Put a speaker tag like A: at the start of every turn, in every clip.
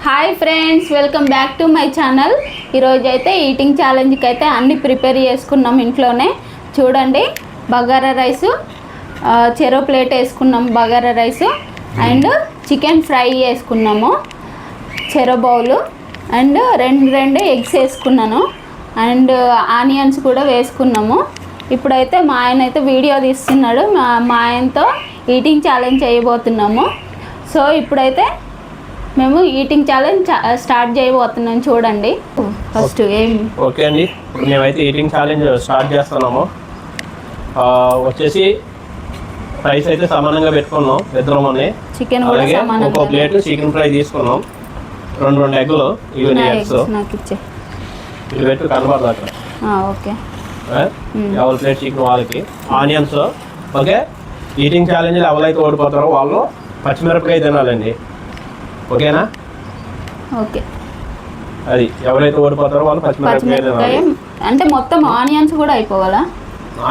A: Hi friends, welcome back to my channel. ఈరోజు అయితే eating ఛాలెంజ్కి అయితే అన్నీ ప్రిపేర్ చేసుకున్నాం ఇంట్లోనే. చూడండి, బగారా రైసు, చెరో ప్లేట్ వేసుకున్నాం bagara rice, and chicken fry వేసుకున్నాము చెరో బౌలు, అండ్ రెండు ఎగ్స్ వేసుకున్నాను, అండ్ ఆనియన్స్ కూడా వేసుకున్నాము. ఇప్పుడైతే మా ఆయన అయితే వీడియో తీస్తున్నాడు. మా ఆయనతో ఈటింగ్ ఛాలెంజ్ చేయబోతున్నాము. సో ఇప్పుడైతే మేము ఈటింగ్ ఛాలెంజ్ స్టార్ట్ చేయబోతున్నాం. చూడండి ఫస్ట్
B: ఓకే అండి, ఇప్పుడు మేమైతే ఈటింగ్ ఛాలెంజ్ స్టార్ట్ చేస్తున్నాము. వచ్చేసి రైస్ అయితే సమానంగా పెట్టుకున్నాం ఇద్దరం.
A: చికెన్
B: అలాగే ఒక ప్లేట్ చికెన్ ఫ్రై తీసుకున్నాం. రెండు ఎగ్గులు ఇవన్నీ ఎగ్స్ ఇది పెట్టి కనబడదు అక్కడ.
A: ఓకే,
B: ఎవరి ప్లేట్ చికెన్ వాళ్ళకి. Onions okay. ఈటింగ్ ఛాలెంజ్ ఎవరైతే ఓడిపోతారో వాళ్ళు పచ్చిమిరపకాయ తినాలండి, ఓకేనా?
A: ఓకే,
B: అది ఎవరైతే ఓడిపోతారో వాళ్ళు పచ్చిమిరపకాయ.
A: అంటే మొత్తం ఆనియన్స్ కూడా అయిపోవాలా?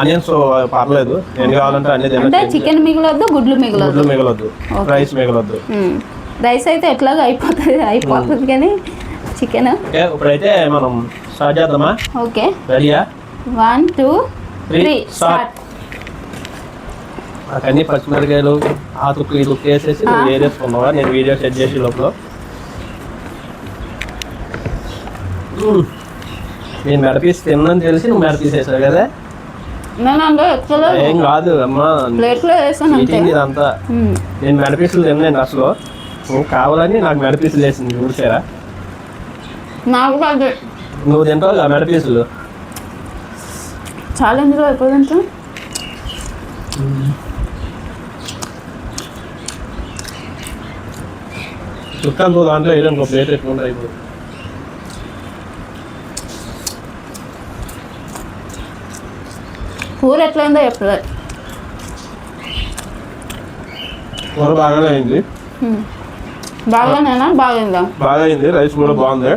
B: ఆనియన్స్ పర్లేదు, ఏం కావాలంటే అన్ని
A: అంటే చికెన్ మిగలొద్దు, గుడ్లు
B: మిగలొద్దు, రైస్ మిగలొద్దు.
A: రైస్ అయితే ఎట్లాగా అయిపోతుంది కానీ చికెన్.
B: ఓకే, ఇప్పుడైతే మనం స్టార్ట్ చేద్దామా?
A: ఓకే,
B: రెడీయా?
A: 1 2 3 స్టార్ట్.
B: అన్నీ పచ్చిమిరకాయలు ఆ తుక్కు ఈ తుక్కు వేసేసి వేరేసుకున్నావా? నేను వీడియో సెట్ చేసి లోపల నేను మెడపీస్ తిన్నాను తెలిసి నువ్వు మెడపీసేసావు కదా. ఏం కాదు అమ్మా, ఇదంతా నేను మెడపీసులు తిన్నాను అసలు. నువ్వు కావాలని నాకు మెడపీసులు వేసింది చూసారా? నువ్వు తింటావు మెడపీసులు.
A: ఛాలెంజ్ అయిపోయింది.
B: చుట్టాలతో దాంట్లో ఏదైనా ఒక ప్లేట్ పెట్టుకుంటా ఇప్పుడు.
A: కూర ఎట్లయిందో చెప్పలేదు.
B: కూర బాగానే అయింది.
A: బాగానేనా? బాగుందా?
B: బాగా అయింది. రైస్ కూడా బాగుంది.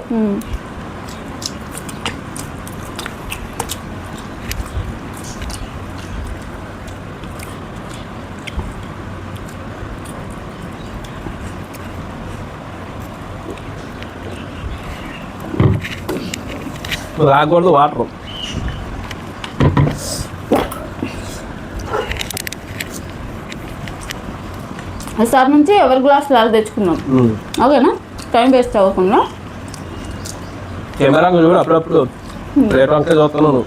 B: రాకూడదు వాటర్.
A: ఈసారి నుంచి ఎవరి గ్లాస్ లాగా తెచ్చుకున్నాం, ఓకేనా? టైం వేస్ట్ అవ్వకుండా.
B: కెమెరా కూడా అప్పుడప్పుడు ప్లేట్ వంకాయ చూస్తున్నాను.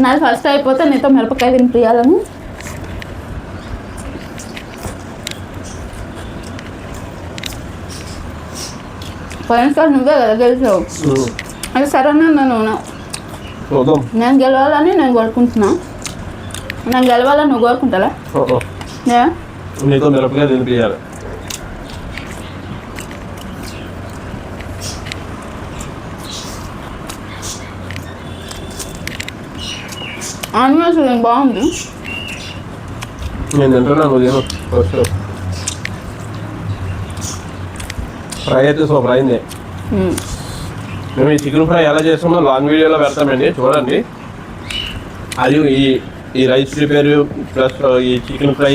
A: నాది ఫస్ట్ అయిపోతే నీతో మిరపకాయ తినిపించాలని. పోయినసారి నువ్వే కదా గెలిచావు. అది సరేనా? నేను గెలవాలని నేను కోరుకుంటున్నా. నేను గెలవాలని నువ్వు కోరుకుంటారా?
B: నీతో మిరపకాయ తినిపించాలి.
A: ఆనియన్స్ బాగుంది.
B: నేను తింటున్నాను. ఫ్రై అయితే సూపర్ అయింది. మేము ఈ చికెన్ ఫ్రై ఎలా చేస్తామో లాంగ్ వీడియోలో పెడతామండి, చూడండి. అది ఈ రైస్ ప్రిపేర్ ప్లస్ ఈ చికెన్ ఫ్రై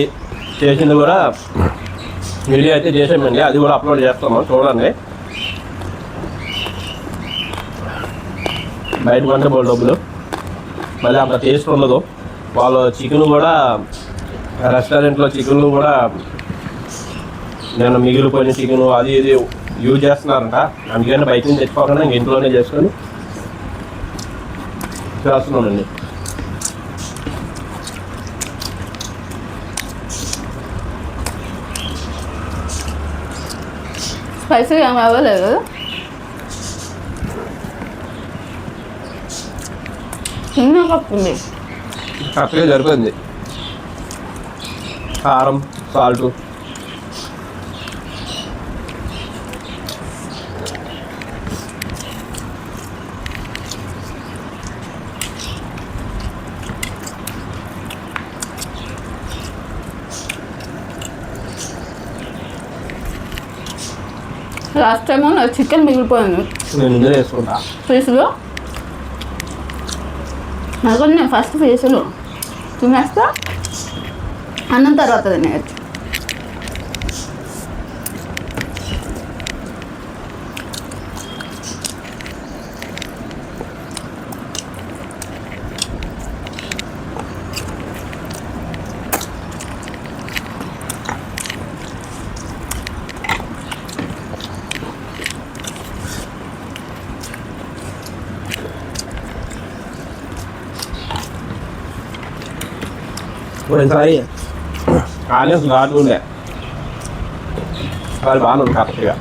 B: చేసింది కూడా వీడియో అయితే చేసామండి, అది కూడా అప్లోడ్ చేస్తాము, చూడండి. బయట కొంటే బోల్ డబ్బులు, మళ్ళీ అంత టేస్ట్ ఉండదు. వాళ్ళ చికెన్ కూడా రెస్టారెంట్లో చికెన్లు కూడా నేను మిగిలిపోయిన చికెన్ అది ఇది యూజ్ చేస్తున్నారంట. అందుకని బయట నుంచి తెచ్చుకోకుండా ఇంట్లోనే చేసుకొని చేస్తున్నానండి.
A: స్పైసీ ఏమి అవ్వలేదు. చిన్న కప్పు ఉంది,
B: కరెక్ట్గా సరిపోయింది. కారం, సాల్ట్.
A: లాస్ట్ టైం నా చికెన్ మిగిలిపోయింది పీసులు. నాకు నేను ఫస్ట్ పీసులు తినేస్తా, అన్నం తర్వాత తినేయచ్చు.
B: పోయినసారి ఆనియన్స్ ఘాటు ఉండే అది బాగుంది కరెక్ట్గా.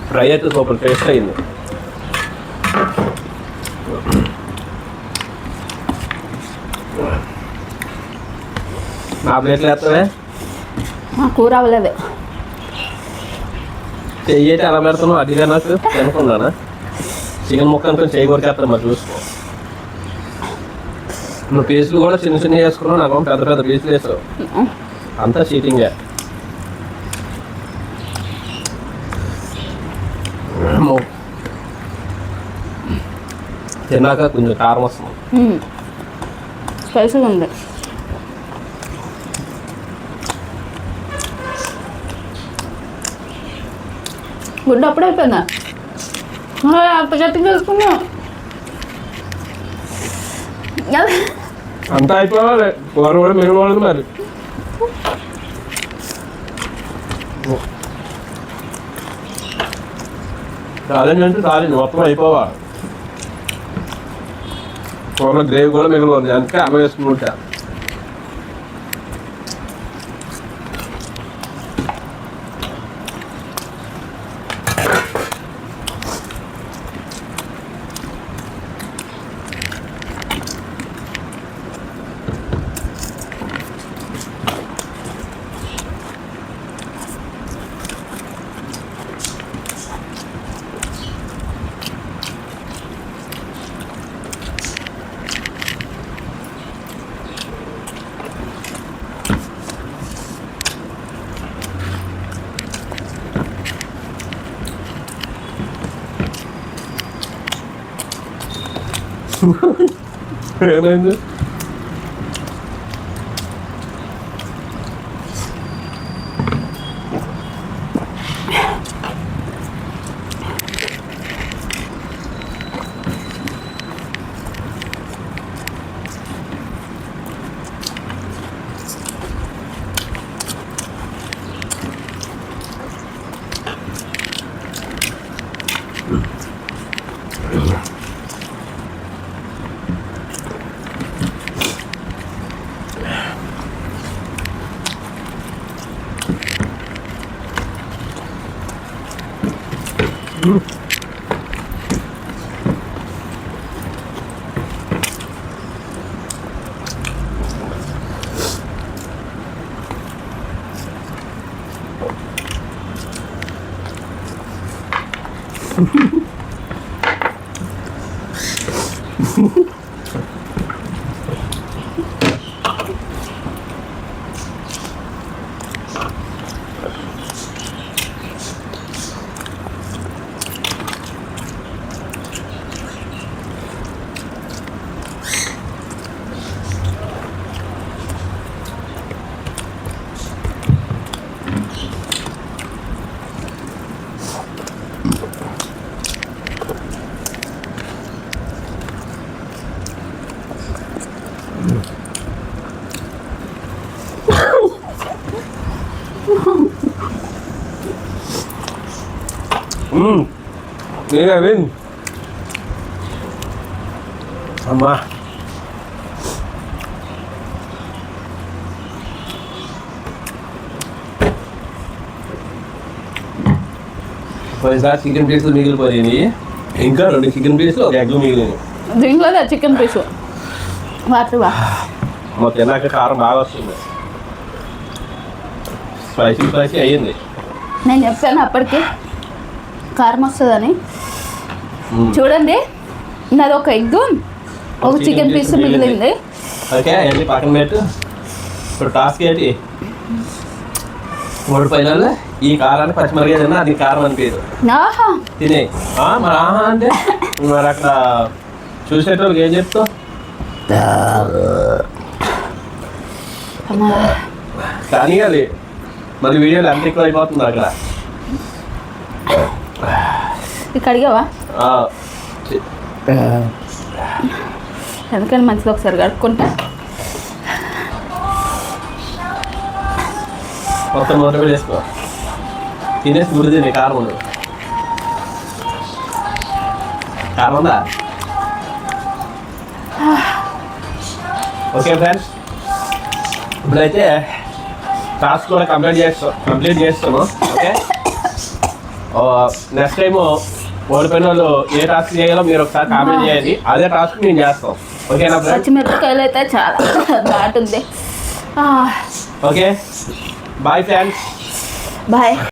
B: ఫ్రై అయితే సూపర్ టేస్ట్ అయింది. నా ప్లేట్లు వేస్తావే
A: మా కూర అవ్వలేదు.
B: చెయ్యి అయితే ఎలా పెడుతున్నావు అదిగా నాకు తినకుండానా? చికెన్ ముక్క అనుకుని చెయ్యి కొరికేస్తాను మరి చూసుకో. నువ్వు పీసులు కూడా చిన్న చిన్న వేసుకున్నావు, నాకు పెద్ద పెద్ద పీసులు వేసావు. అంతా చీటింగే. తిన్నాక కొంచెం కారం వస్తుంది.
A: స్పైసీగా ఉంది. గుడ్డ అప్పుడే అయిపోయిందా? అంత గట్టిగా వేసుకున్నా.
B: అంతా అయిపోవాలి, కూర కూడా మిగిలిపోలేదు మరి. ఛాలెంజ్ అంటే ఛాలెంజ్ మొత్తం అయిపోవా. కూరలో గ్రేవీ కూడా మిగిలిపోతుంది, అందుకే అమ్మ వేసుకుంటా. ఏమైంది? Ini Kevin. Sama. ఒకసారి చికెన్ పీసులు మిగిలిపోయాయి, ఇంకా 2 చికెన్ పీసులు ఒక ఎగ్ మిగిలినాయి.
A: దీంట్లో చికెన్ పీసు వాటివా
B: మా తిన్నాక కారం బాగా వస్తుంది, స్పైసీ స్పైసీ అయ్యింది.
A: నేను చెప్పాను అప్పటికి కారం వస్తుందని. చూడండి, నాది ఒక ఎగ్, ఒక చికెన్ పీస్ మిగిలింది.
B: ఓకే, వెళ్ళి పక్కన పెట్టు. ఇప్పుడు టాస్క్ ఏంటి? 3 పైన ఈ కారాన్ని పచ్చిమిరగా తిన్నా అది కారం అనిపించదు, తినే. మరి ఆహా అంటే మరి అక్కడ చూసేటోళ్ళకి ఏం చెప్తావు? కానీ అది మరి వీడియోలు ఎంత ఎక్కువ అయిపోతుంది అక్కడ.
A: కడిగావా? ఎందుకని మంచిగా ఒకసారి కడుక్కుంటా.
B: మొత్తం మూత కూడా వేసుకో, తినేసి గురి తినే. కారం ఉండదు, కారం ఉందా? ఓకే ఫ్రెండ్స్, ఇప్పుడైతే టాస్క్ కూడా కంప్లీట్ చేస్తాము. ఓకే, నెక్స్ట్ టైం ఓడిపోయిన వాళ్ళు ఏ టాస్క్ చేయాలో మీరు ఒకసారి కామెంట్ చేయండి. అదే టాస్క్ మేము చేస్తాం. ఓకేనా ఫ్రెండ్స్?
A: పచ్చిమిరపకాయలు అయితే చాలా ఘాటు ఉంది.
B: Okay, bye friends.
A: బాయ్.